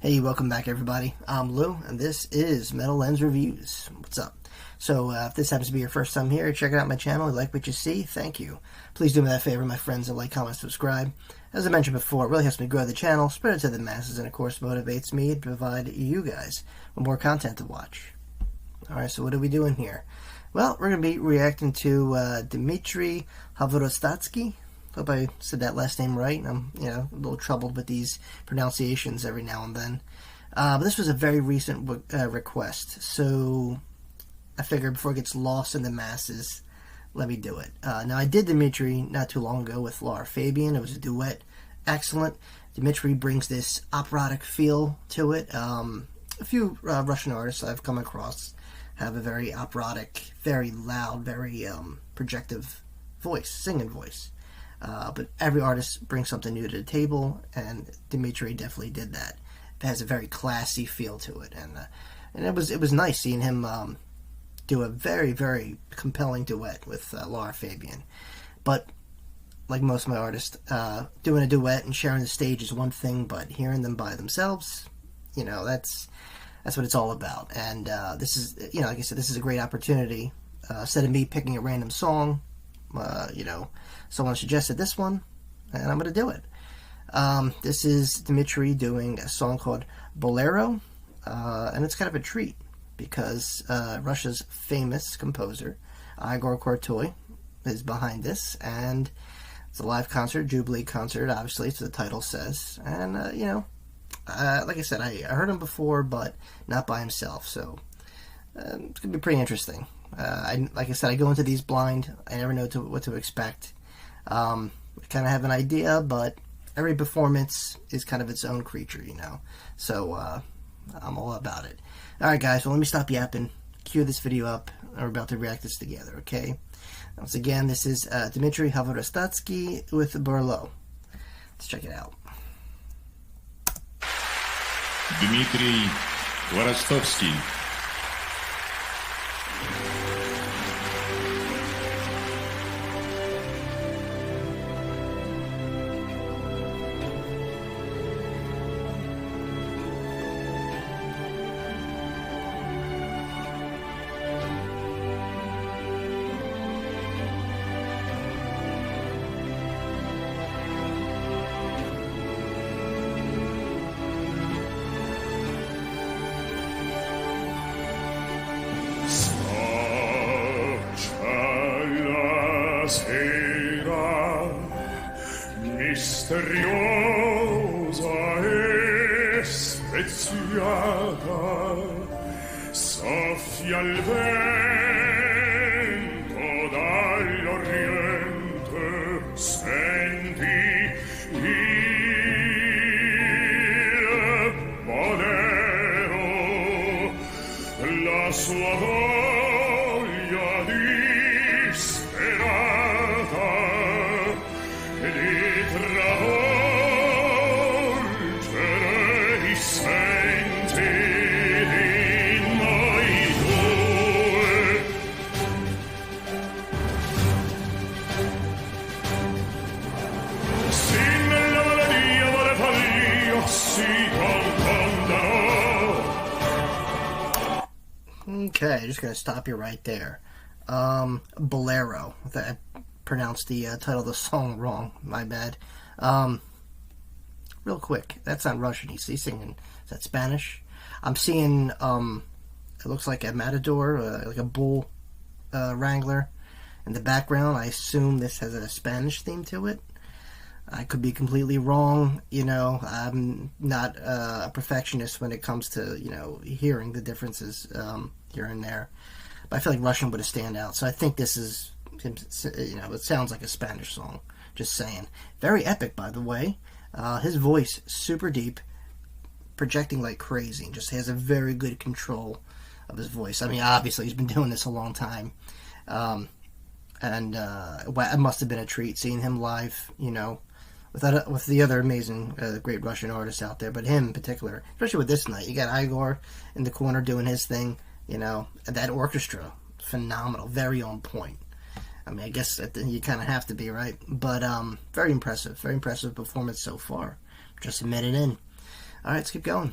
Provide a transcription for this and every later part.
Hey, welcome back everybody. I'm Lou, and this is Metal Lens Reviews. What's up? So, if this happens to be your first time here, check out my channel. If you like what you see, thank you. Please do me that favor, my friends, and like, comment, subscribe. As I mentioned before, it really helps me grow the channel, spread it to the masses, and of course motivates me to provide you guys with more content to watch. Alright, so what are we doing here? Well, we're going to be reacting to Dmitri Hvorostovsky. Hope I said that last name right. I'm, a little troubled with these pronunciations every now and then. But this was a very recent request, so I figured before it gets lost in the masses, let me do it. Now, I did Dimitri not too long ago with Laura Fabian. It was a duet. Excellent. Dimitri brings this operatic feel to it. A few Russian artists I've come across have a very operatic, very loud, very projective voice, singing voice. But every artist brings something new to the table, and Dimitri definitely did that. It has a very classy feel to it, and it was nice seeing him do a very, very compelling duet with Laura Fabian. But like most of my artists, doing a duet and sharing the stage is one thing, but hearing them by themselves, that's what it's all about. And this is, like I said, this is a great opportunity. Instead of me picking a random song, someone suggested this one, and I'm going to do it. This is Dimitri doing a song called Bolero, and it's kind of a treat because Russia's famous composer, Igor Krutoy, is behind this, and it's a live concert, Jubilee concert, obviously, so the title says. And, like I said, I heard him before, but not by himself, so it's going to be pretty interesting. Like I said, I go into these blind. I never know what to expect. I kind of have an idea, but every performance is kind of its own creature, So I'm all about it. Alright guys, well let me stop yapping, cue this video up, and we're about to react this together, okay? Once again, this is Dmitri Hvorostovsky with Bolero. Let's check it out. Dmitri Hvorostovsky. Sera misteriosa e speziata, soffia il vento dall'oriente, senti il Bolero, la sua voglia disperata di travolgere i sensi di noi due. Sì, nella melodia vuole follia si confondono. Okay, just going to stop you right there. Bolero. I pronounced the title of the song wrong. My bad. Real quick, that's not Russian. He's singing. Is that Spanish? I'm seeing, it looks like a matador, like a bull wrangler in the background. I assume this has a Spanish theme to it. I could be completely wrong. I'm not a perfectionist when it comes to, hearing the differences here and there. But I feel like Russian would stand out. So I think this is, it sounds like a Spanish song. Just saying. Very epic, by the way. His voice, super deep, projecting like crazy. Just has a very good control of his voice. I mean, obviously, he's been doing this a long time. It must have been a treat seeing him live, with the other amazing, great Russian artists out there. But him in particular, especially with this night. You got Igor in the corner doing his thing. That orchestra, phenomenal, very on point. I mean, I guess you kind of have to be, right? But very impressive performance so far. Just a minute in. All right, let's keep going.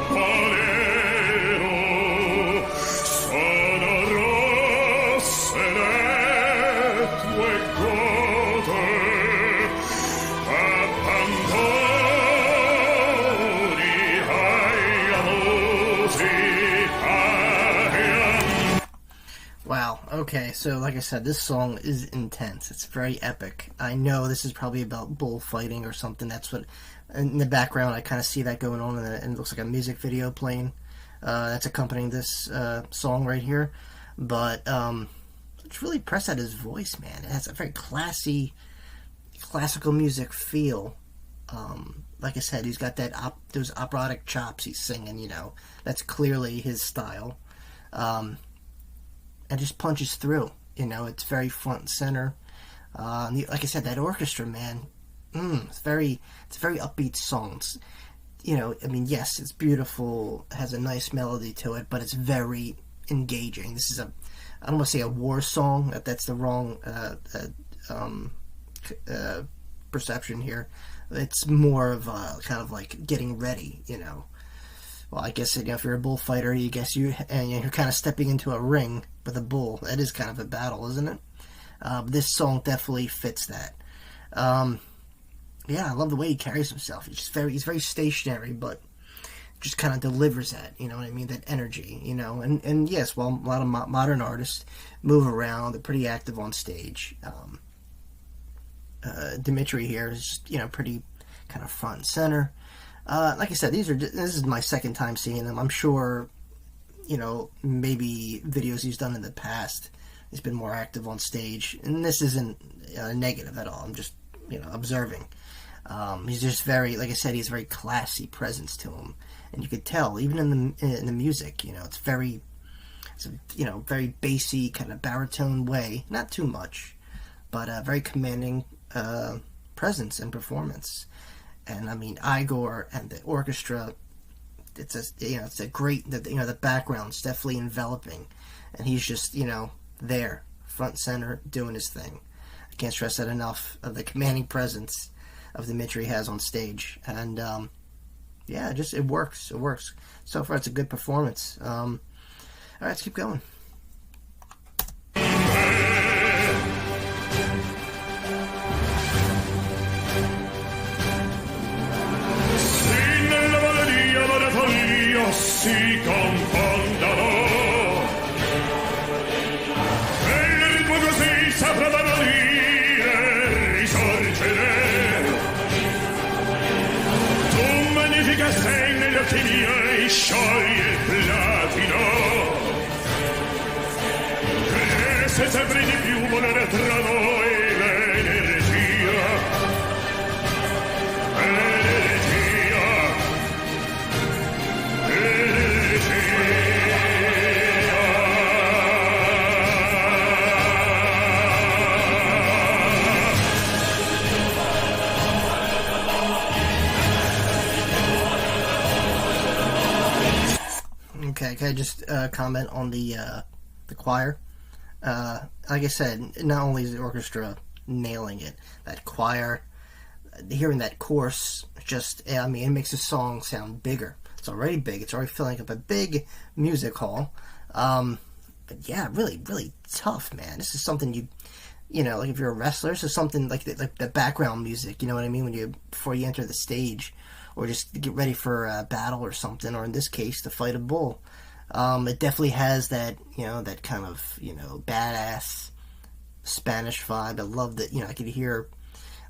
Bolero, sono rosse le tue gote, abbandoni alla musica. Wow, okay, so like I said, this song is intense. It's very epic. I know this is probably about bullfighting or something. That's what, in the background, I kind of see that going on, and it looks like a music video playing that's accompanying this song right here. But it's really impressed at his voice, man. It has a very classy, classical music feel. Like I said, he's got that those operatic chops he's singing, you know. That's clearly his style. And just punches through. You know, it's very front and center. Like I said, that orchestra, man, it's very upbeat songs. You know, I mean, yes, it's beautiful, has a nice melody to it, but it's very engaging. This is I don't want to say a war song. That's the wrong perception here. It's more of kind of like getting ready, you know. Well, I guess, you know, if you're a bullfighter, you're kind of stepping into a ring with a bull. That is kind of a battle, isn't it? This song definitely fits that. Yeah, I love the way he carries himself. He's very stationary, but just kind of delivers that. You know what I mean? That energy. You know, and yes, well, a lot of modern artists move around. They're pretty active on stage. Dimitri here is just, you know, pretty kind of front and center. Like I said, this is my second time seeing him. I'm sure, you know, maybe videos he's done in the past, he's been more active on stage, and this isn't negative at all. I'm just, you know, observing. He's just very, like I said, he has a very classy presence to him, and you could tell even in the music. You know, it's you know, very bassy kind of baritone way, not too much, but a very commanding presence and performance. And I mean, Igor and the orchestra, it's a great, you know, the background's definitely enveloping, and he's just, you know, there, front and center, doing his thing. I can't stress that enough, of the commanding presence of Dimitri has on stage. And yeah, it works. So far, it's a good performance. All right, let's keep going. Si confondono e il ritmo così saprà vanire, risorgere. Tu magnifica sei negli occhi miei, sciogli il platino, e se sempre di più volere tra noi l'energia. Okay, can I just comment on the choir? Like I said, not only is the orchestra nailing it, that choir, hearing that chorus, just, I mean, it makes the song sound bigger. It's already big. It's already filling up a big music hall. But yeah, really, really tough, man. This is something you know, like if you're a wrestler, this is something like the background music, you know what I mean, before you enter the stage, or just to get ready for a battle or something, or in this case, to fight a bull. It definitely has that, you know, that kind of, you know, badass Spanish vibe. I love that, you know, I could hear,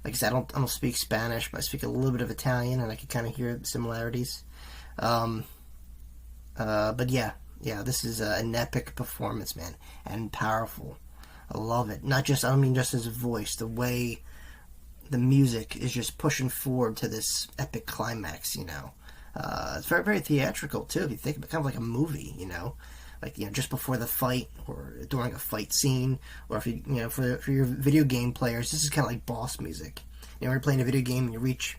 like I said, I don't speak Spanish, but I speak a little bit of Italian, and I could kind of hear the similarities. But yeah, this is an epic performance, man, and powerful. I love it. I don't mean just his voice, the way the music is just pushing forward to this epic climax, you know. It's very, very theatrical, too, if you think of it, kind of like a movie, you know. Like, you know, just before the fight, or during a fight scene, or if you know, for your video game players, this is kind of like boss music. You know, when you're playing a video game and you reach,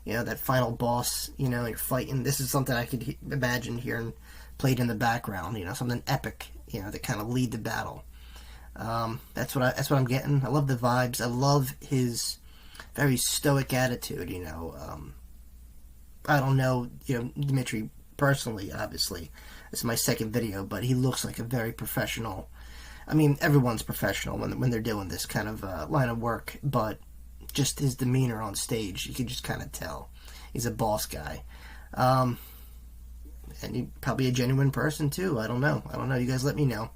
you know, that final boss, you know, and you're fighting, this is something I could imagine hearing played in the background, you know, something epic, you know, that kind of lead the battle. That's what I'm getting. I love the vibes. I love his very stoic attitude. I don't know, Dmitri personally. Obviously, this is my second video, but he looks like a very professional. I mean, everyone's professional when they're doing this kind of line of work, but just his demeanor on stage, you can just kind of tell he's a boss guy. And he's probably a genuine person too. I don't know. You guys let me know.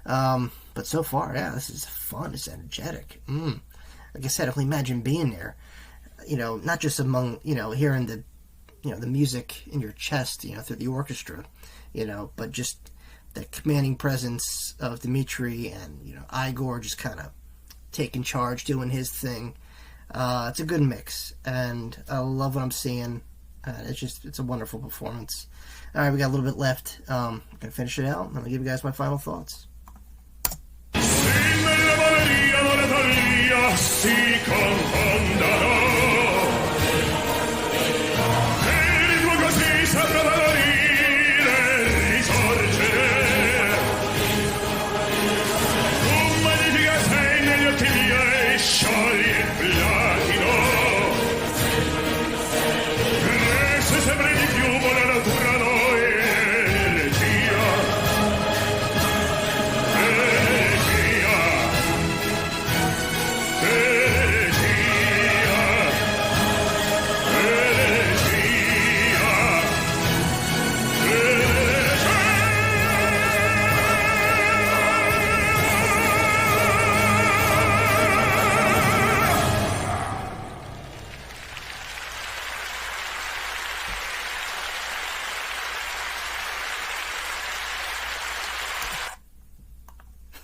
But so far, yeah, this is fun. It's energetic. Like I said, I can imagine being there. Not just among, hearing the, the music in your chest, through the orchestra, but just the commanding presence of Dimitri and, Igor just kind of taking charge, doing his thing. It's a good mix, and I love what I'm seeing. It's a wonderful performance. All right, we got a little bit left. I'm going to finish it out, and I'll give you guys my final thoughts.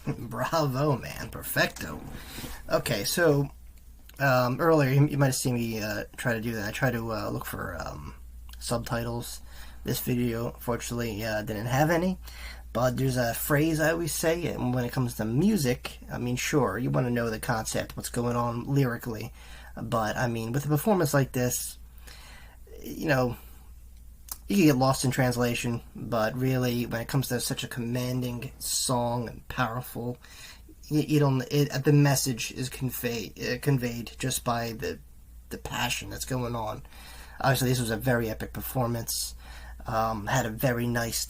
Bravo, man. Perfecto. Okay, so earlier you might have seen me try to do that. I tried to look for subtitles. This video, fortunately, didn't have any. But there's a phrase I always say, and when it comes to music, I mean, sure, you want to know the concept, what's going on lyrically. But, I mean, with a performance like this, you can get lost in translation, but really, when it comes to such a commanding song and powerful, the message is conveyed just by the passion that's going on. Obviously, this was a very epic performance. Had a very nice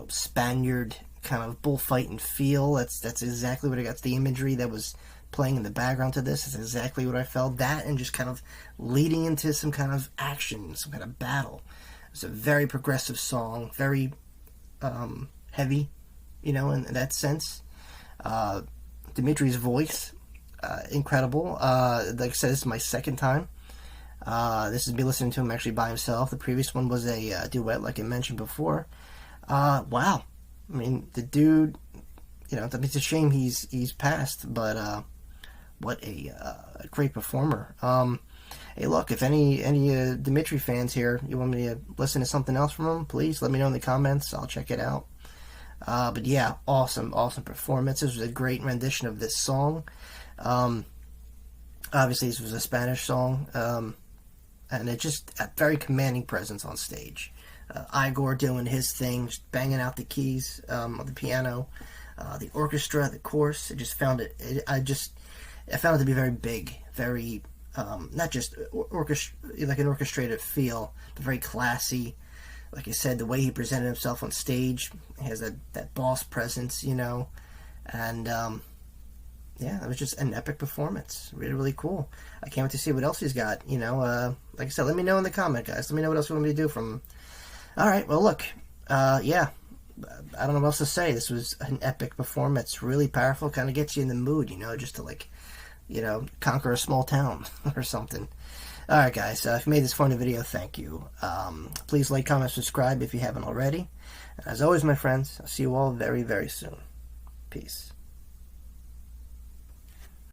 Spaniard kind of bullfighting feel. That's exactly what I got. The imagery that was playing in the background to this is exactly what I felt. That and just kind of leading into some kind of action, some kind of battle. It's a very progressive song, very heavy, in that sense. Dimitri's voice, incredible. Like I said, this is my second time. This is me listening to him actually by himself. The previous one was a duet, like I mentioned before. Wow. I mean, the dude, it's a shame he's passed, but what a great performer. Hey, look, if any Dimitri fans here, you want me to listen to something else from him, please let me know in the comments. I'll check it out. But yeah, awesome performance. This was a great rendition of this song. Obviously, this was a Spanish song, and it just a very commanding presence on stage. Igor doing his thing, just banging out the keys on the piano, the orchestra, the chorus. I just found it. I found it to be very big, very. Not just like an orchestrated feel, but very classy. Like I said, the way he presented himself on stage, he has that boss presence, and yeah, it was just an epic performance. Really, really cool. I can't wait to see what else he's got. Like I said, let me know in the comment, guys. Let me know what else you want me to do from him. All right, well, look, yeah, I don't know what else to say. This was an epic performance, really powerful. Kind of gets you in the mood, just to conquer a small town or something. Alright guys, if you made this fun video, thank you. Please like, comment, subscribe if you haven't already. As always, my friends, I'll see you all very, very soon. Peace.